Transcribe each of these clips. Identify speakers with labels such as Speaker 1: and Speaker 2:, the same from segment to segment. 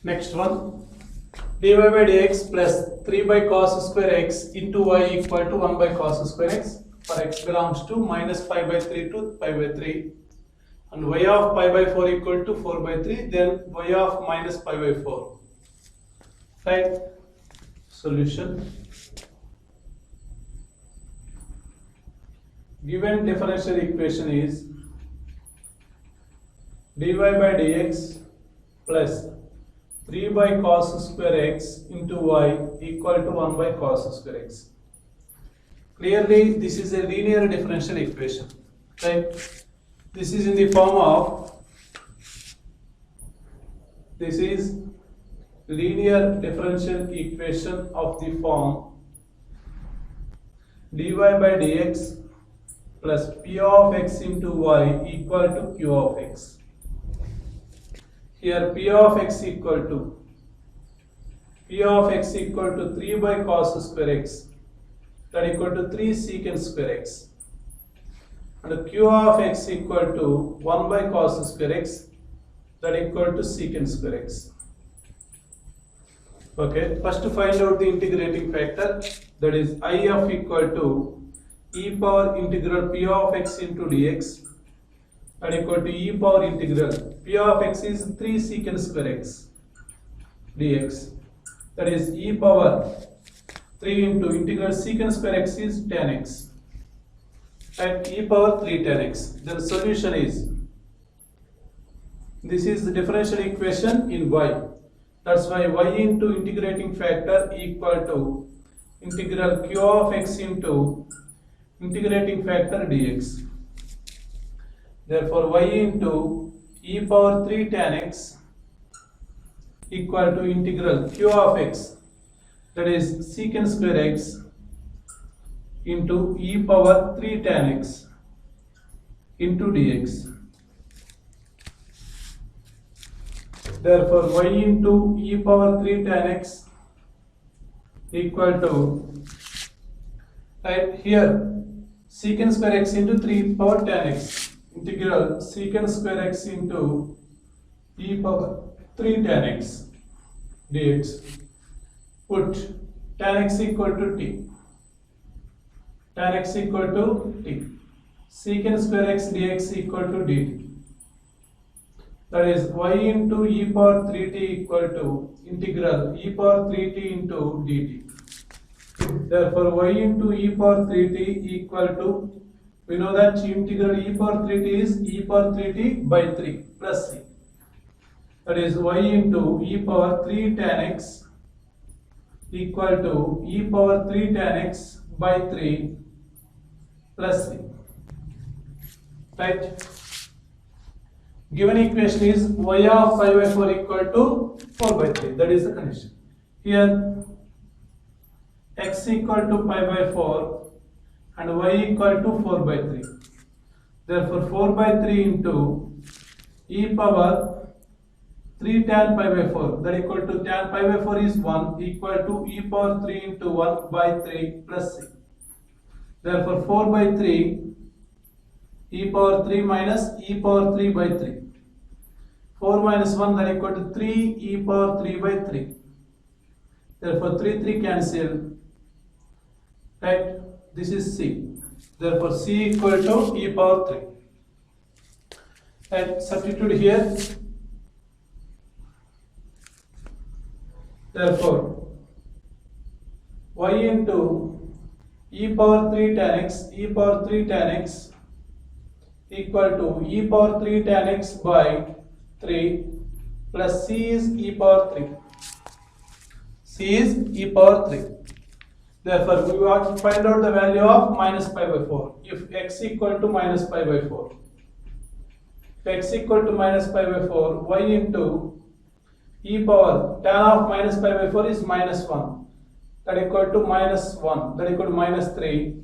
Speaker 1: Next one, dy by dx plus 3 by cos square x into y equal to 1 by cos square x for x belongs to minus pi by 3 to pi by 3 and y of pi by 4 equal to 4 by 3, then y of minus pi by 4. Right? Solution. Given differential equation is dy by dx plus 3 by cos square x into y equal to 1 by cos square x. Clearly, this is a linear differential equation, right? This is in the form of, this is linear differential equation of the form dy by dx plus p of x into y equal to q of x. Here p of x equal to 3 by cos square x, that equal to 3 secant square x, and q of x equal to 1 by cos square x, that equal to secant square x. Okay, first find out the integrating factor, that is I of equal to e power integral p of x into dx, that equal to e power integral p of x is 3 secant square x dx, that is e power 3 into integral secant square x is tan x, and e power 3 tan x. The solution is, this is the differential equation in y. That's why y into integrating factor equal to integral q of x into integrating factor dx. Therefore, y into e power 3 tan x equal to integral q of x, that is secant square x into e power 3 tan x into dx. Therefore, y into e power 3 tan x equal to, right here, secant square x into 3 power tan x, integral secant square x into e power 3 tan x dx. Put tan x equal to t, tan x equal to t, secant square x dx equal to dt. That is y into e power 3t equal to integral e power 3t into dt. Therefore, y into e power 3t equal to, we know that integral e power 3t is e power 3t by 3 plus c. That is y into e power 3 tan x equal to e power 3 tan x by 3 plus c. Right? Given equation is y of pi by 4 equal to 4 by 3. That is the condition. Here x equal to pi by 4 and y equal to 4 by 3. Therefore, 4 by 3 into e power 3 tan pi by 4, that equal to tan pi by 4 is 1 equal to e power 3 into 1 by 3 plus c. Therefore, 4 by 3 e power 3 minus e power 3 by 3. 4 minus 1, that equal to 3 e power 3 by 3. Therefore, 3 cancel. Right? This is c. Therefore, c equal to e power 3. And substitute here. Therefore, y into e power 3 tan x, e power 3 tan x equal to e power 3 tan x by 3 plus c is e power 3. C is e power 3. Therefore, we want to find out the value of minus pi by 4. If x equal to minus pi by 4, if x equal to minus pi by 4, y into e power tan of minus pi by 4 is minus 1, that equal to minus 1, that equal to minus 3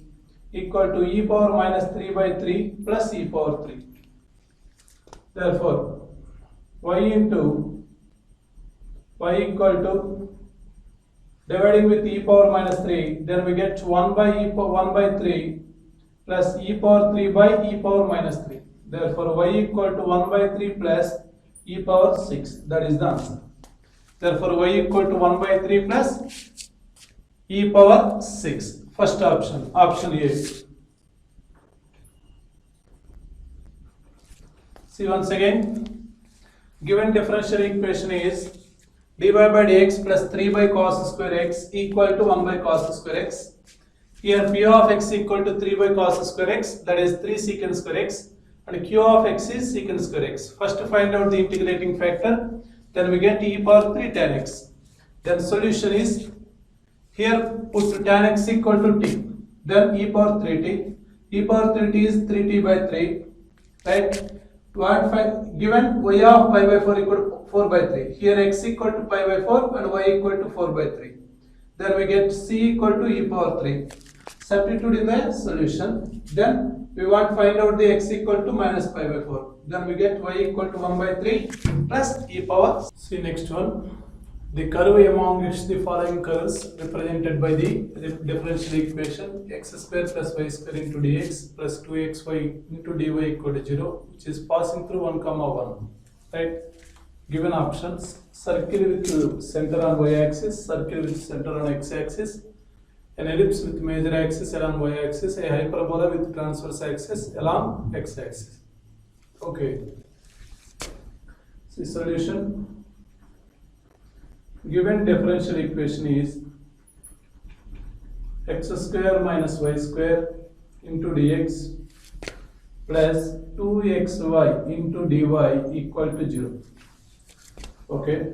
Speaker 1: equal to e power minus 3 by 3 plus e power 3. Therefore, y into y equal to, dividing with e power minus 3, then we get 1 by e power 1 by 3 plus e power 3 by e power minus 3. Therefore, y equal to 1 by 3 plus e power 6. That is the answer. Therefore, y equal to 1 by 3 plus e power 6. First option, option A. See once again, given differential equation is dy by dx plus 3 by cos square x equal to 1 by cos square x. Here p of x equal to 3 by cos square x, that is 3 secant square x, and q of x is secant square x. First find out the integrating factor, then we get e power 3 tan x. Then solution is, here put tan x equal to t, then e power 3t. E power 3t is 3t by 3, right? Given y of pi by 4 equal to 4 by 3. Here x equal to pi by 4 and y equal to 4 by 3. Then we get c equal to e power 3. Substitute in the solution. Then we want to find out the x equal to minus pi by 4. Then we get y equal to 1 by 3 plus e power. See next one. The curve amongst the following curves represented by the differential equation x square plus y square into dx plus 2xy into dy equal to 0, which is passing through 1 comma 1. Right? Given options: circle with center on y axis, circle with center on x axis, an ellipse with major axis along y axis, a hyperbola with transverse axis along x axis. Okay. See solution. Given differential equation is x square minus y square into dx plus 2xy into dy equal to 0. Okay,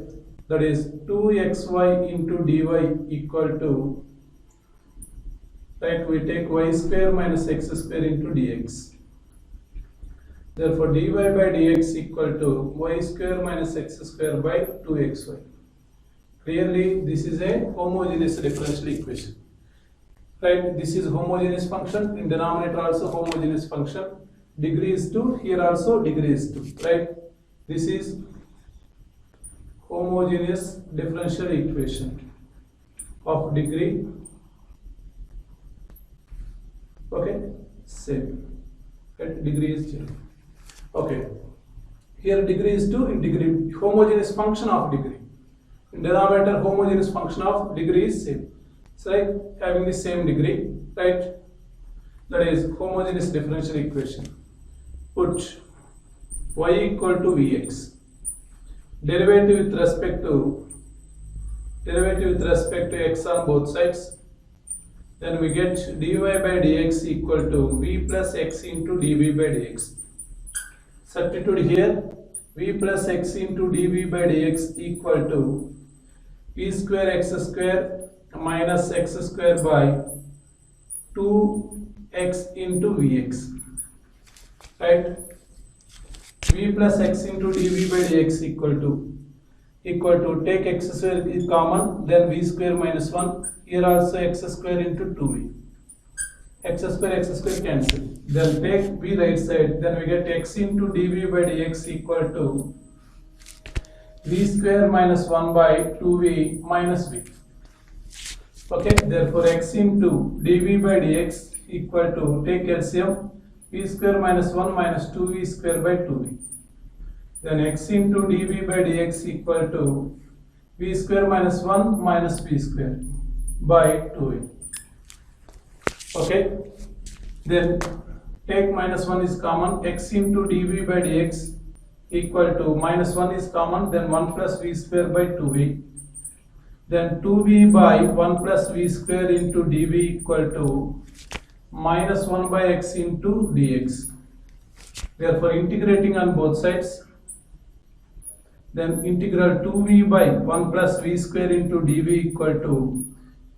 Speaker 1: that is 2xy into dy equal to, right, we take y square minus x square into dx. Therefore, dy by dx equal to y square minus x square by 2xy. Clearly, this is a homogeneous differential equation. Right? This is homogeneous function. In denominator also homogeneous function. Degree is 2. Here also degree is 2. Right? This is homogeneous differential equation of degree. Okay? Same. Right? Degree is 0. Okay. Here degree is 2. In degree, homogeneous function of degree. In denominator, homogeneous function of degree is same. So, right, having the same degree, right? That is homogeneous differential equation. Put y equal to vx. Derivative with respect to x on both sides. Then we get dy by dx equal to v plus x into dv by dx. Substitute here, v plus x into dv by dx equal to v square x square minus x square by 2x into vx. Right? v plus x into dv by dx equal to take x square is common, then v square minus 1. Here also x square into 2v. X square cancel. Then take v right side. Then we get x into dv by dx equal to v square minus 1 by 2v minus v. Okay, therefore x into dv by dx equal to, take LCM, v square minus 1 minus 2v square by 2v. Then x into dv by dx equal to v square minus 1 minus v square by 2v. Okay, then take minus 1 is common, x into dv by dx equal to minus 1 is common, then 1 plus v square by 2v. Then 2v by 1 plus v square into dv equal to minus 1 by x into dx. Therefore, integrating on both sides, then integral 2v by 1 plus v square into dv equal to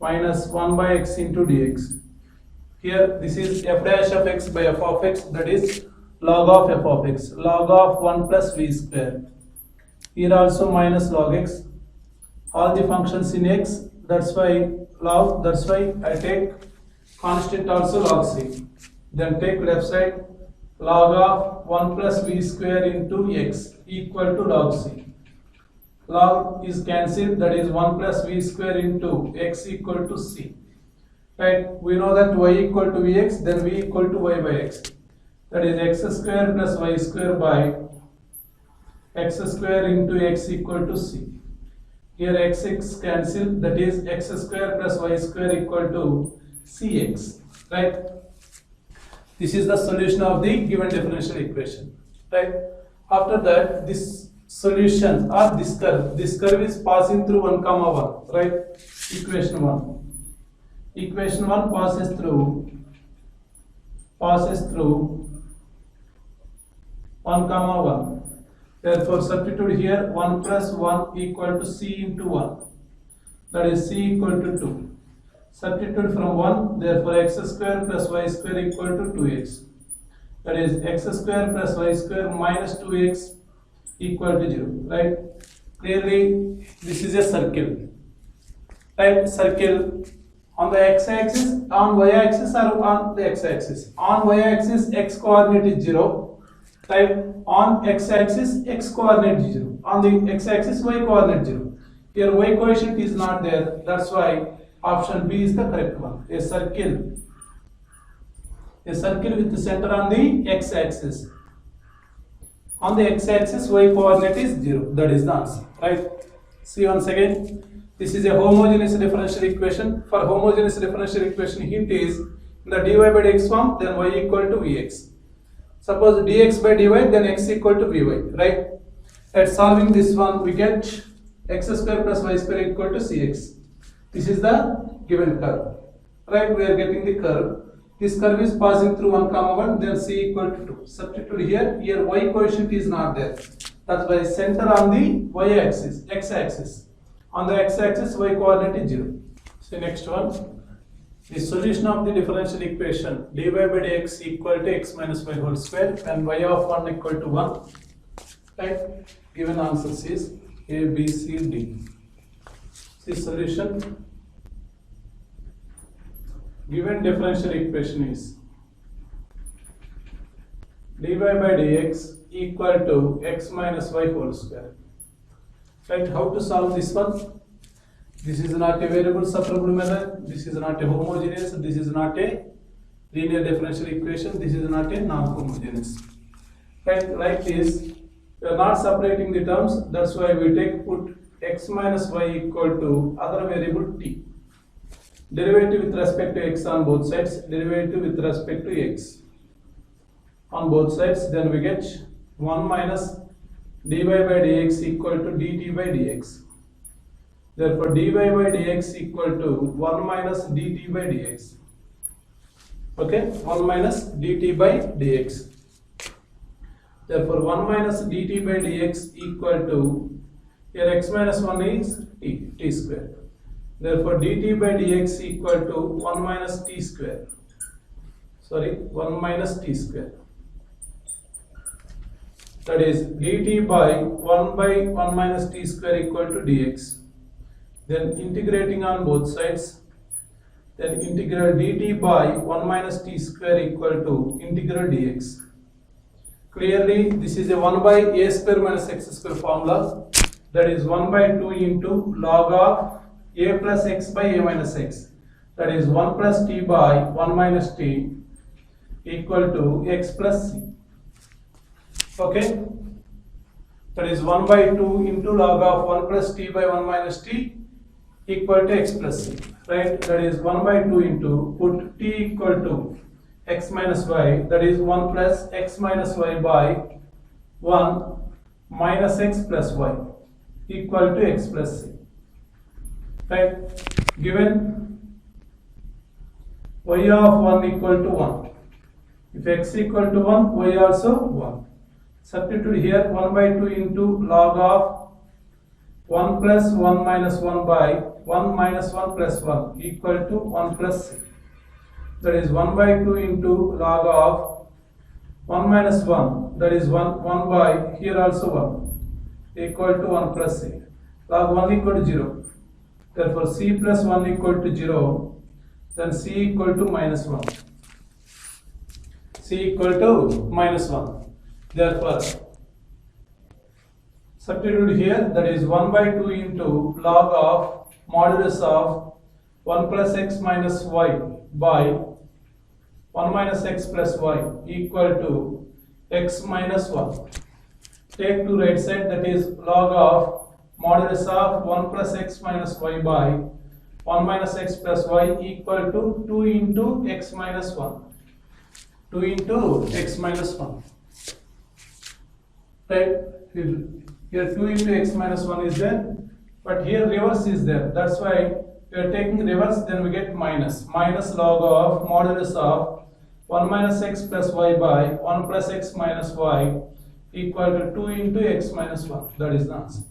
Speaker 1: minus 1 by x into dx. Here, this is f dash of x by f of x, that is log of f of x, log of 1 plus v square. Here also minus log x. All the functions in x, that's why log, that's why I take constant also log c. Then take left side, log of 1 plus v square into x equal to log c. Log is cancelled, that is 1 plus v square into x equal to c. Right? We know that y equal to vx, then v equal to y by x. That is x square plus y square by x square into x equal to c. Here x cancel, that is x square plus y square equal to cx, right? This is the solution of the given differential equation, right? After that, this solution or this curve is passing through 1 comma 1, right? Equation 1 passes through 1 comma 1. Therefore, substitute here 1 plus 1 equal to c into 1. That is c equal to 2. Substitute from 1, therefore x square plus y square equal to 2x. That is x square plus y square minus 2x equal to 0, right? Clearly, this is a circle, right? Circle on the x-axis, on y-axis or on the x-axis. On y-axis, x coordinate is 0, right? On x-axis, x coordinate is 0. On the x-axis, y coordinate 0. Here y coefficient is not there. That's why option B is the correct one. A circle with the center on the x-axis. On the x-axis, y coordinate is 0. That is the answer, right? See once again. This is a homogeneous differential equation. For homogeneous differential equation, hint is in the dy by dx form, then y equal to vx. Suppose dx by dy, then x equal to vy, right? At solving this one, we get x square plus y square equal to cx. This is the given curve, right? We are getting the curve. This curve is passing through 1 comma 1, then c equal to 2. Substitute here. Here y coefficient is not there. That's why center on the y-axis, x-axis. On the x-axis, y coordinate is 0. So next one. The solution of the differential equation dy by dx equal to x minus y whole square and y of 1 equal to 1. Right? Given answers is A, B, C, D. The solution. Given differential equation is dy by dx equal to x minus y whole square. Right? How to solve this one? This is not a variable separable method. This is not a homogeneous. This is not a linear differential equation. This is not a non-homogeneous. Right? Like this, we are not separating the terms. That's why we put x minus y equal to other variable t. Derivative with respect to x on both sides. Derivative with respect to x on both sides. Then we get 1 minus dy by dx equal to dt by dx. Therefore, dy by dx equal to 1 minus dt by dx. Okay, 1 minus dt by dx. Therefore, 1 minus dt by dx equal to, here x minus 1 is t square. Therefore, dt by dx equal to 1 minus t square. Sorry, 1 minus t square. That is dt by 1 minus t square equal to dx. Then integrating on both sides. Then integral dt by 1 minus t square equal to integral dx. Clearly, this is a 1 by a square minus x square formula. That is 1 by 2 into log of a plus x by a minus x. That is 1 plus t by 1 minus t equal to x plus c. Okay. That is 1 by 2 into log of 1 plus t by 1 minus t equal to x plus c. Right. That is 1 by 2 into put t equal to x minus y. That is 1 plus x minus y by 1 minus x plus y equal to x plus c. Right. Given y of 1 equal to 1. If x equal to 1, y also 1. Substitute here 1 by 2 into log of 1 plus 1 minus 1 by 1 minus 1 plus 1 equal to 1 plus c. That is 1 by 2 into log of 1 minus 1. That is 1 by here also 1 equal to 1 plus c. Log 1 equal to 0. Therefore, c plus 1 equal to 0. Then c equal to minus 1. C equal to minus 1. Therefore, substitute here, that is 1 by 2 into log of modulus of 1 plus x minus y by 1 minus x plus y equal to x minus 1. Take to right side, that is log of modulus of 1 plus x minus y by 1 minus x plus y equal to 2 into x minus 1. 2 into x minus 1. Right? Here 2 into x minus 1 is there, but here reverse is there. That's why we are taking reverse, then we get minus. Minus log of modulus of 1 minus x plus y by 1 plus x minus y equal to 2 into x minus 1. That is the answer.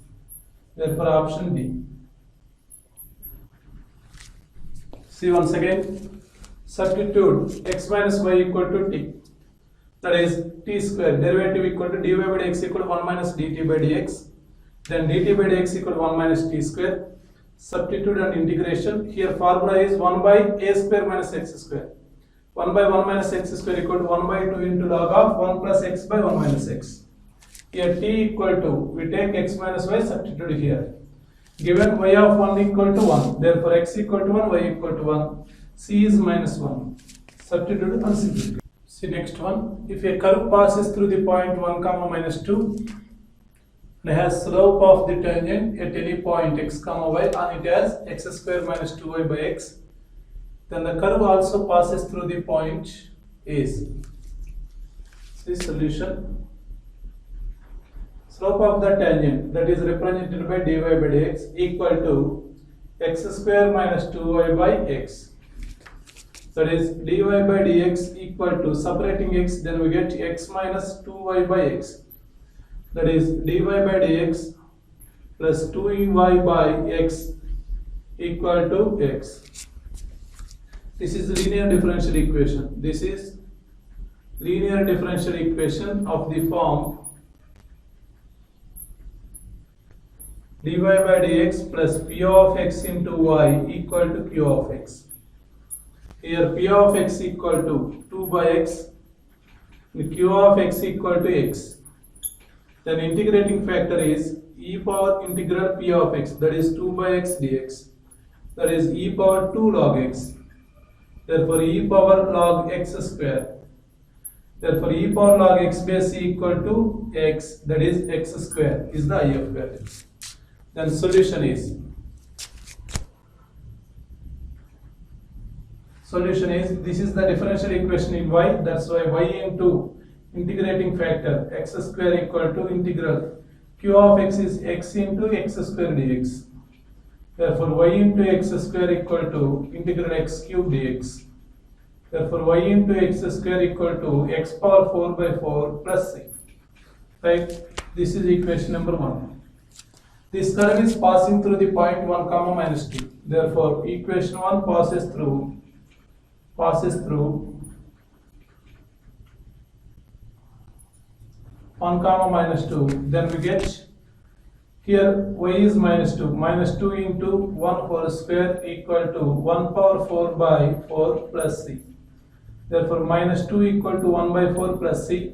Speaker 1: Therefore, option D. See once again, substitute x minus y equal to t. That is t square, derivative equal to dy by dx equal to 1 minus dt by dx. Then dt by dx equal to 1 minus t square. Substitute and integration. Here formula is 1 by a square minus x square. 1 by 1 minus x square equal to 1 by 2 into log of 1 plus x by 1 minus x. Here t equal to, we take x minus y, substitute here. Given y of 1 equal to 1, therefore x equal to 1, y equal to 1, c is minus 1. Substitute and simplify. See next one. If a curve passes through the point 1 comma minus 2 and has slope of the tangent at any point x comma y and it has x square minus 2y by x, then the curve also passes through the point is. See solution. Slope of the tangent, that is represented by dy by dx, equal to x square minus 2y by x. That is dy by dx equal to, separating x, then we get x minus 2y by x. That is dy by dx plus 2y by x equal to x. This is linear differential equation. This is linear differential equation of the form dy by dx plus p of x into y equal to q of x. Here p of x equal to 2 by x, and q of x equal to x. Then integrating factor is e power integral p of x, that is 2 by x dx, that is e power 2 log x. Therefore e power log x square. Therefore e power log x base equal to x, that is x square is the if value. Then solution is this is the differential equation in y. That's why y into integrating factor x square equal to integral q of x is x into x square dx. Therefore y into x square equal to integral x cube dx. Therefore y into x square equal to x power 4 by 4 plus c. Right? This is equation number 1. This curve is passing through the point 1 comma minus 2. Therefore equation 1 passes through 1 comma minus 2. Then we get here y is minus 2. Minus 2 into 1 whole square equal to 1 power 4 by 4 plus c. Therefore minus 2 equal to 1 by 4 plus c.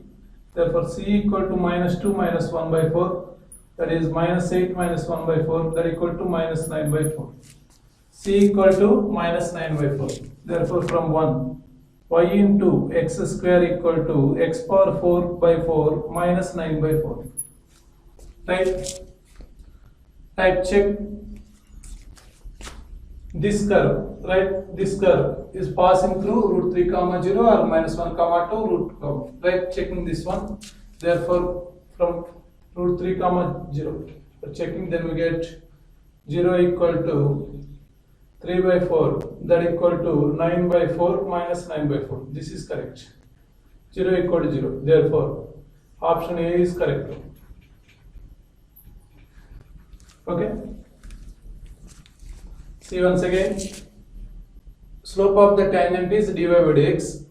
Speaker 1: Therefore c equal to minus 2 minus 1 by 4. That is minus 8 minus 1 by 4. That equal to minus 9 by 4. C equal to minus 9 by 4. Therefore from 1, y into x square equal to x power 4 by 4 minus 9 by 4. Right? Type check. This curve, right? This curve is passing through root 3 comma 0 or minus 1 comma 2 root comma. Right? Checking this one. Therefore from root 3 comma 0. For checking, then we get 0 equal to 3 by 4, that equal to 9 by 4 minus 9 by 4. This is correct. 0 equal to 0. Therefore, option A is correct. Okay. See once again. Slope of the tangent is dy by dx.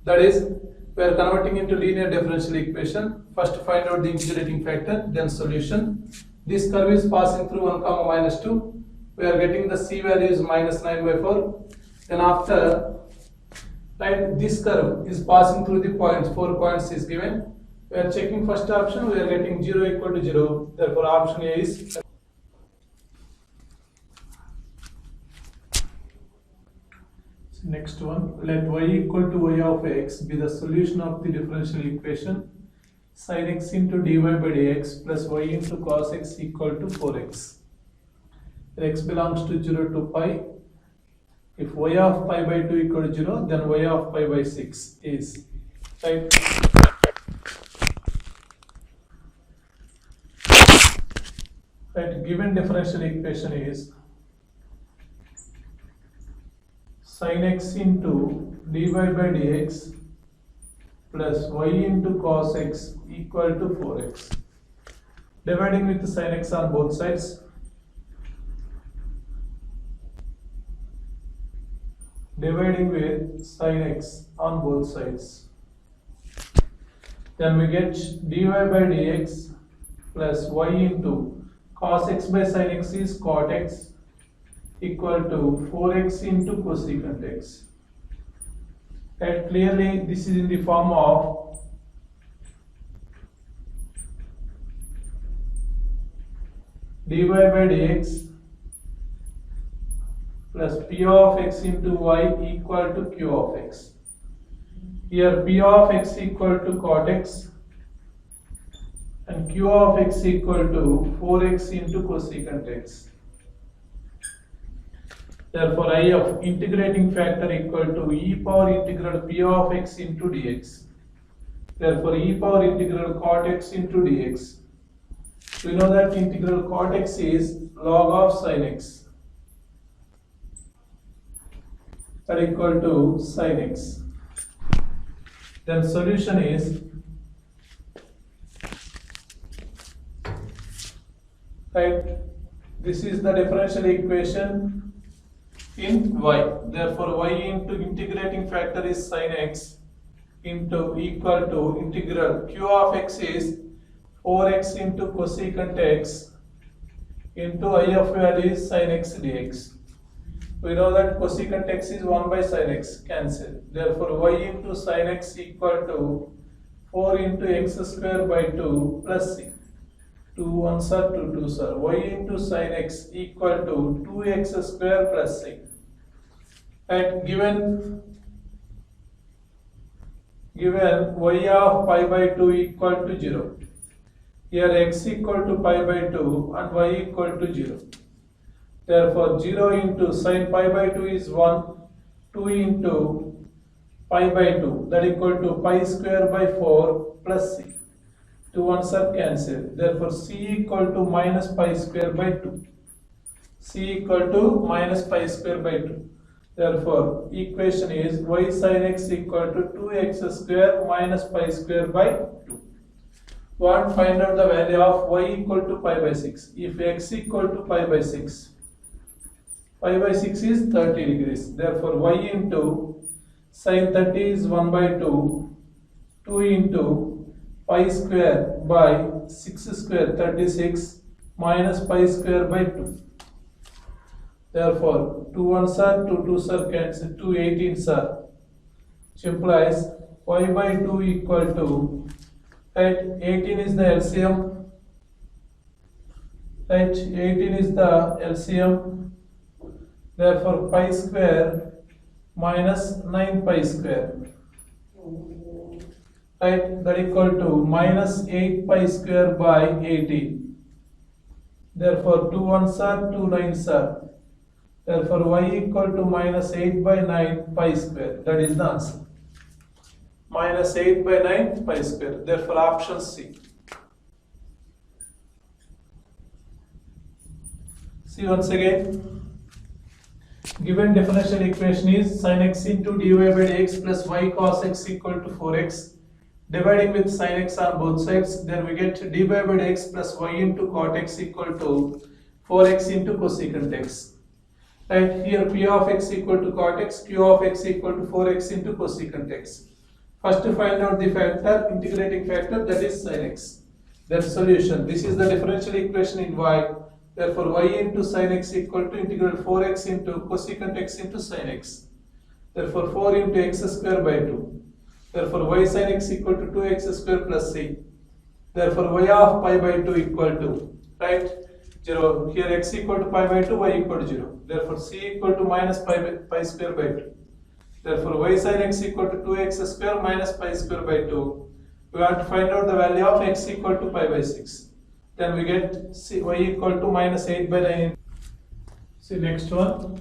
Speaker 1: That is, we are converting into linear differential equation. First find out the integrating factor, then solution. This curve is passing through 1 comma minus 2. We are getting the c value is minus 9 by 4. Then after, right, this curve is passing through the points, 4 points is given. We are checking first option, we are getting 0 equal to 0. Therefore option A is. Next one, let y equal to y of x be the solution of the differential equation sin x into dy by dx plus y into cos x equal to 4x. x belongs to 0 to pi. If y of pi by 2 equal to 0, then y of pi by 6 is, right? Right, given differential equation is sin x into dy by dx plus y into cos x equal to 4x. Dividing with sin x on both sides. Dividing with sin x on both sides. Then we get dy by dx plus y into cos x by sin x is cot x equal to 4x into cosecant x. And clearly this is in the form of dy by dx plus p of x into y equal to q of x. Here p of x equal to cot x and q of x equal to 4x into cosecant x. Therefore, I of integrating factor equal to e power integral p of x into dx. Therefore, e power integral cot x into dx. We know that integral cot x is log of sin x. That equal to sin x. Then solution is, right, this is the differential equation in y. Therefore, y into integrating factor is sin x into equal to integral q of x is 4x into cosecant x into I of value is sin x dx. We know that cosecant x is 1 by sin x, cancel. Therefore, y into sin x equal to 4 into x square by 2 plus c. 2 1s are 2 2s are. Y into sin x equal to 2x square plus c. And given y of pi by 2 equal to 0. Here x equal to pi by 2 and y equal to 0. Therefore, 0 into sin pi by 2 is 1, 2 into pi by 2, that equal to pi square by 4 plus c. 2 1s are cancelled. Therefore, c equal to minus pi square by 2. C equal to minus pi square by 2. Therefore, equation is y sin x equal to 2x square minus pi square by 2. Want to find out the value of y equal to pi by 6. If x equal to pi by 6, pi by 6 is 30 degrees. Therefore, y into sin 30 is 1 by 2, 2 into pi square by 6 square 36 minus pi square by 2. Therefore, 2 1s are 2 2s are cancelled, 2 18s are, which implies y by 2 equal to, right, 18 is the LCM, right, 18 is the LCM. Therefore, pi square minus 9 pi square, right, that equal to minus 8 pi square by 18. Therefore, 2 1s are 2 9s are. Therefore, y equal to minus 8 by 9 pi square. That is the answer. Minus 8 by 9 pi square. Therefore, option C. See once again. Given differential equation is sin x into dy by dx plus y cos x equal to 4x. Dividing with sin x on both sides, then we get dy by dx plus y into cot x equal to 4x into cosecant x. Right, here p of x equal to cot x, q of x equal to 4x into cosecant x. First to find out the factor, integrating factor, that is sin x. Then solution. This is the differential equation in y. Therefore, y into sin x equal to integral 4x into cosecant x into sin x. Therefore, 4 into x square by 2. Therefore, y sin x equal to 2x square plus c. Therefore, y of pi by 2 equal to, right, 0. Here x equal to pi by 2, y equal to 0. Therefore, c equal to minus pi square by 2. Therefore, y sin x equal to 2x square minus pi square by 2. We want to find out the value of x equal to pi by 6. Then we get y equal to minus 8 by 9. See next one.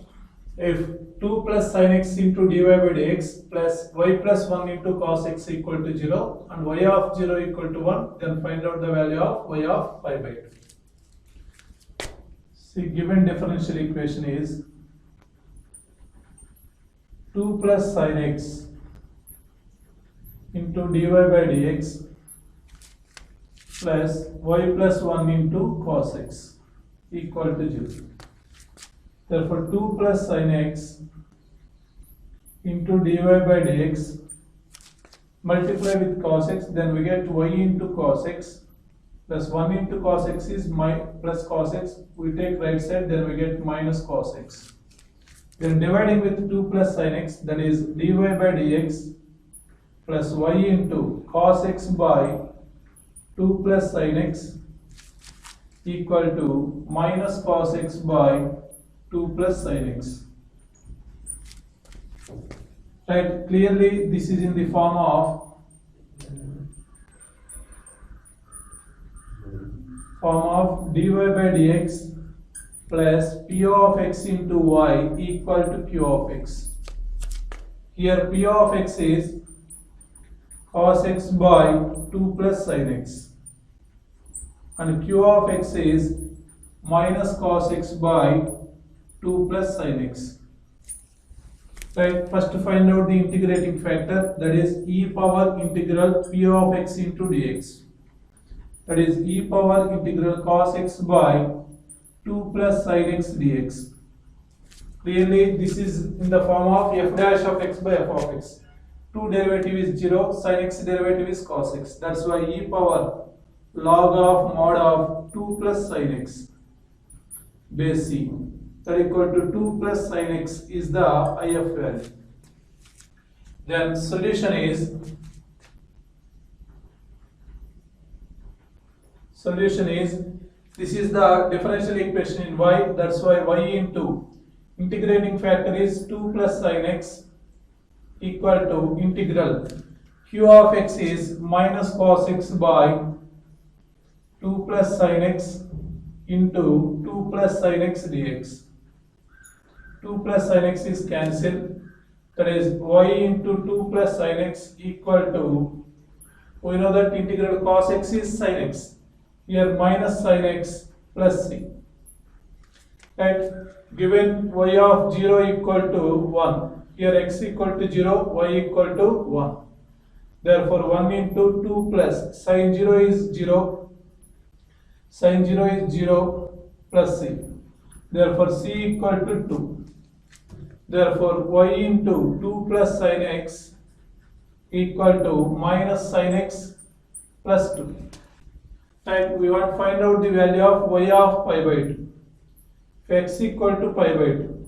Speaker 1: If 2 plus sin x into dy by dx plus y plus 1 into cos x equal to 0 and y of 0 equal to 1, then find out the value of y of pi by 2. See, given differential equation is 2 plus sin x into dy by dx plus y plus 1 into cos x equal to 0. Therefore, 2 plus sin x into dy by dx multiply with cos x, then we get y into cos x plus 1 into cos x is plus cos x. We take right side, then we get minus cos x. Then dividing with 2 plus sin x, that is dy by dx plus y into cos x by 2 plus sin x equal to minus cos x by 2 plus sin x. Right, clearly this is in the form of dy by dx plus p of x into y equal to q of x. Here p of x is cos x by 2 plus sin x and q of x is minus cos x by 2 plus sin x. Right, first to find out the integrating factor, that is e power integral p of x into dx, that is e power integral cos x by 2 plus sin x dx. Clearly this is in the form of f dash of x by f of x. 2 derivative is 0, sin x derivative is cos x. That's why e power log of mod of 2 plus sin x base c, that equal to 2 plus sin x is the IF value. Then solution is this is the differential equation in y, that's why y into integrating factor is 2 plus sin x equal to integral q of x is minus cos x by 2 plus sin x into 2 plus sin x dx. 2 plus sin x is cancelled, that is y into 2 plus sin x equal to, we know that integral cos x is sin x, here minus sin x plus c. Right, given y of 0 equal to 1, here x equal to 0, y equal to 1. Therefore 1 into 2 plus sin 0 is 0, sin 0 is 0 plus c. Therefore c equal to 2. Therefore y into 2 plus sin x equal to minus sin x plus 2. And we want to find out the value of y of pi by 2. If x equal to pi by 2,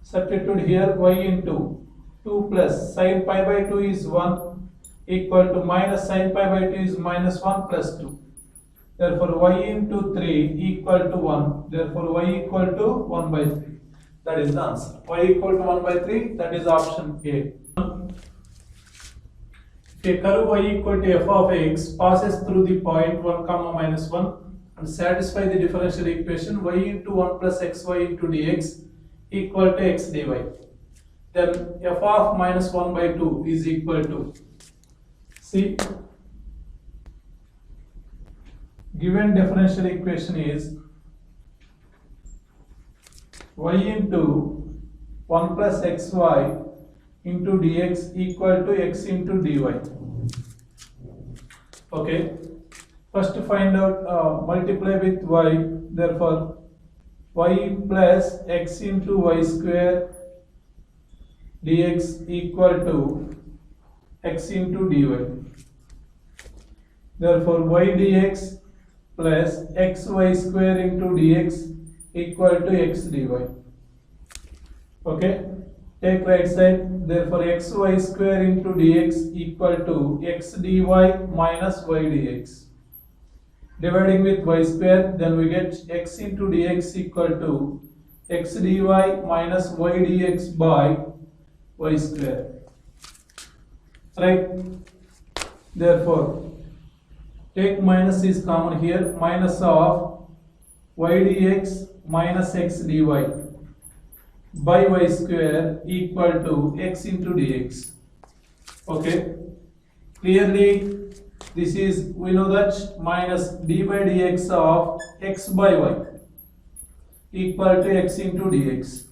Speaker 1: substitute here y into 2 plus sin pi by 2 is 1 equal to minus sin pi by 2 is minus 1 plus 2. Therefore y into 3 equal to 1. Therefore y equal to 1 by 3. That is the answer. Y equal to 1 by 3, that is option A. If a curve y equal to f of x passes through the point 1 comma minus 1 and satisfy the differential equation y into 1 plus xy into dx equal to x dy, then f of minus 1 by 2 is equal to, see, given differential equation is y into 1 plus xy into dx equal to x into dy. Okay, first to find out, multiply with y, therefore y plus x into y square dx equal to x into dy. Therefore y dx plus xy square into dx equal to x dy. Okay, take right side, therefore xy square into dx equal to x dy minus y dx. Dividing with y square, then we get x into dx equal to x dy minus y dx by y square. Right, therefore take minus is common here, minus of y dx minus x dy by y square equal to x into dx. Okay, clearly this is, we know that minus d by dx of x by y equal to x into dx.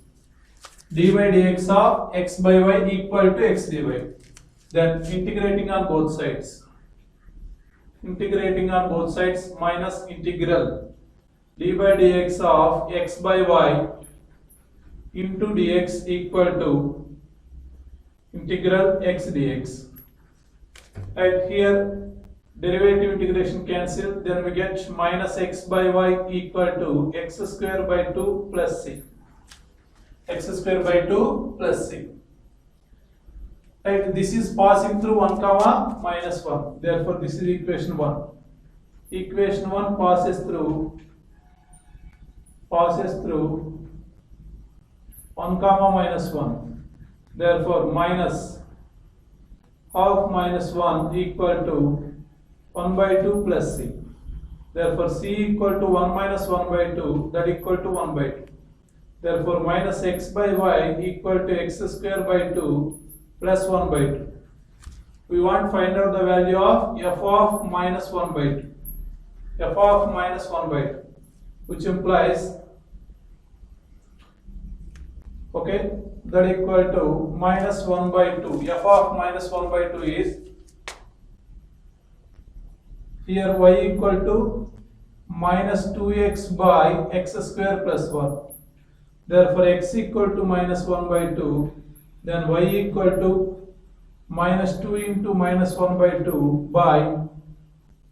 Speaker 1: D by dx of x by y equal to x dy. Then integrating on both sides. Integrating on both sides minus integral d by dx of x by y into dx equal to integral x dx. And here derivative integration cancel, then we get minus x by y equal to x square by 2 plus c. X square by 2 plus c. And this is passing through 1 comma minus 1. Therefore, this is equation 1. Equation 1 passes through 1 comma minus 1. Therefore, minus half minus 1 equal to 1 by 2 plus c. Therefore, c equal to 1 minus 1 by 2, that equal to 1 by 2. Therefore, minus x by y equal to x square by 2 plus 1 by 2. We want to find out the value of f of minus 1 by 2. F of minus 1 by 2, which implies, okay, that equal to minus 1 by 2. F of minus 1 by 2 is, here y equal to minus 2x by x square plus 1. Therefore, x equal to minus 1 by 2, then y equal to minus 2 into minus 1 by 2 by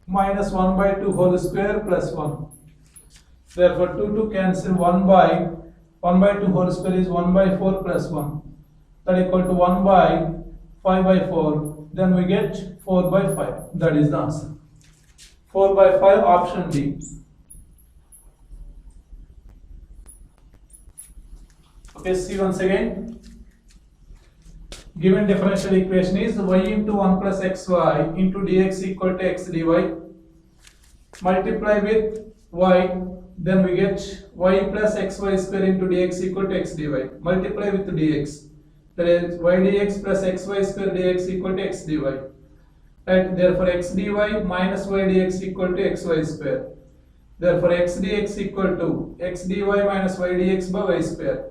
Speaker 1: minus 1 by 2 whole square plus 1. Therefore, 2 cancel, 1 by 2 whole square is 1 by 4 plus 1. That equal to 1 by 5 by 4. Then we get 4 by 5. That is the answer. 4 by 5, option D. Okay, see once again. Given differential equation is y into 1 plus xy into dx equal to x dy. Multiply with y, then we get y plus xy square into dx equal to x dy. Multiply with dx, that is y dx plus xy square dx equal to x dy. Right, therefore x dy minus y dx equal to xy square. Therefore x dx equal to x dy minus y dx by y square.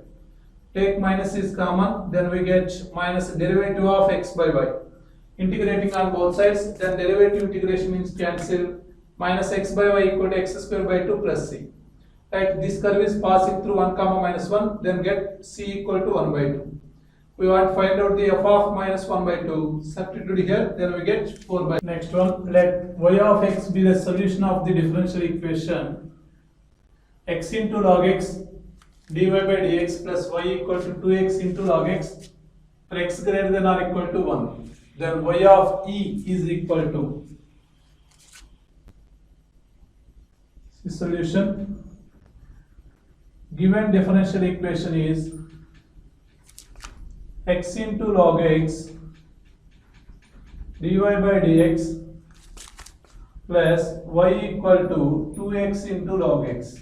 Speaker 1: Take minus is common, then we get minus derivative of x by y. Integrating on both sides, then derivative integration means cancel. Minus x by y equal to x square by 2 plus c. Right, this curve is passing through 1 comma minus 1, then get c equal to 1 by 2. We want to find out the f of minus 1 by 2. Substitute here, then we get 4 by. Next one, let y of x be the solution of the differential equation x into log x dy by dx plus y equal to 2x into log x for x greater than or equal to 1. Then y of e is equal to, the solution, given differential equation is x into log x dy by dx plus y equal to 2x into log x.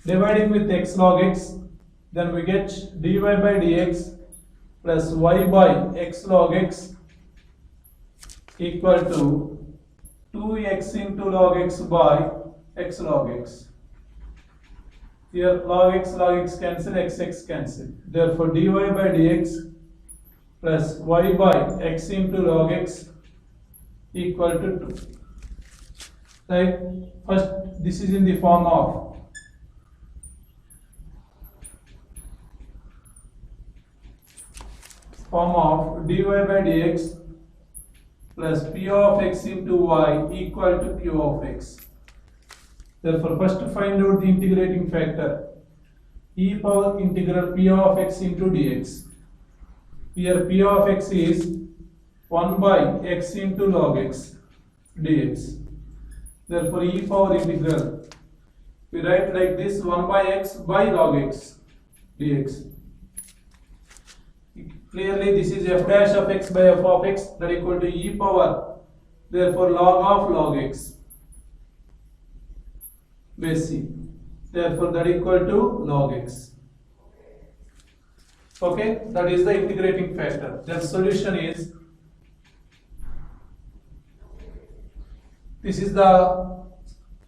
Speaker 1: Dividing with x log x, then we get dy by dx plus y by x log x equal to 2x into log x by x log x. Here log x cancel, x cancel. Therefore dy by dx plus y by x into log x equal to 2. Right? First, this is in the form of dy by dx plus p of x into y equal to q of x. Therefore, first find out the integrating factor, e power integral p of x into dx. Here p of x is 1 by x into log x dx. Therefore, e power integral, we write like this, 1 by x by log x dx. Clearly, this is f dash of x by f of x, that equal to e power, therefore log of log x. base c. Therefore, that equal to log x. Okay, that is the integrating factor. The solution is, this is the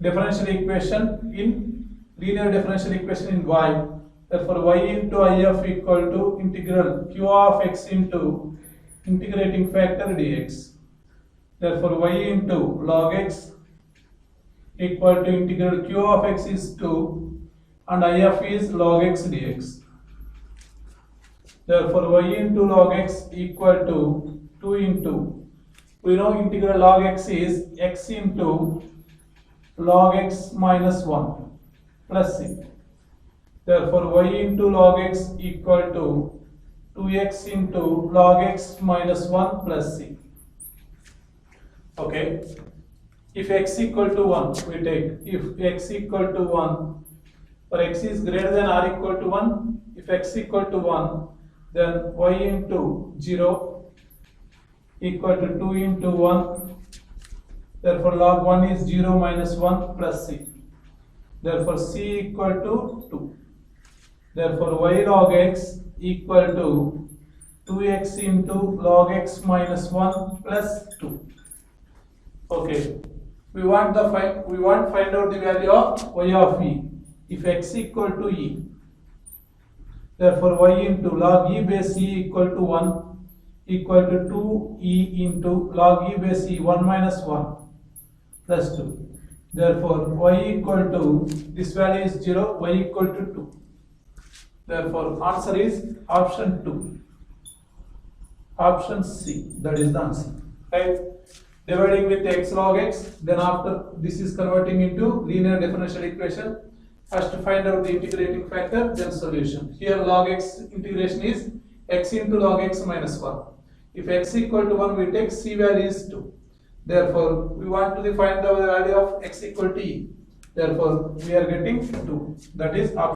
Speaker 1: differential equation in linear differential equation in y. Therefore, y into if equal to integral q of x into integrating factor dx. Therefore, y into log x equal to integral q of x is 2 and if is log x dx. Therefore, y into log x equal to 2 into, we know integral log x is x into log x minus 1 plus c. Therefore, y into log x equal to 2x into log x minus 1 plus c. Okay. If x equal to 1, we take, if x equal to 1, or x is greater than or equal to 1, if x equal to 1, then y into 0 equal to 2 into 1. Therefore, log 1 is 0 minus 1 plus c. Therefore, c equal to 2. Therefore, y log x equal to 2x into log x minus 1 plus 2. Okay. We want find out the value of y of e if x equal to e. Therefore, y into log e base e equal to 1 equal to 2e into log e base e 1 minus 1 plus 2. Therefore, y equal to, this value is 0, y equal to 2. Therefore, answer is option 2. Option C, that is the answer. Right? Dividing with x log x, then after this is converting into linear differential equation. First to find out the integrating factor, then solution. Here log x integration is x into log x minus 1. If x equal to 1, we take c value is 2. Therefore, we want to find the value of x equal to e. Therefore, we are getting 2. That is option.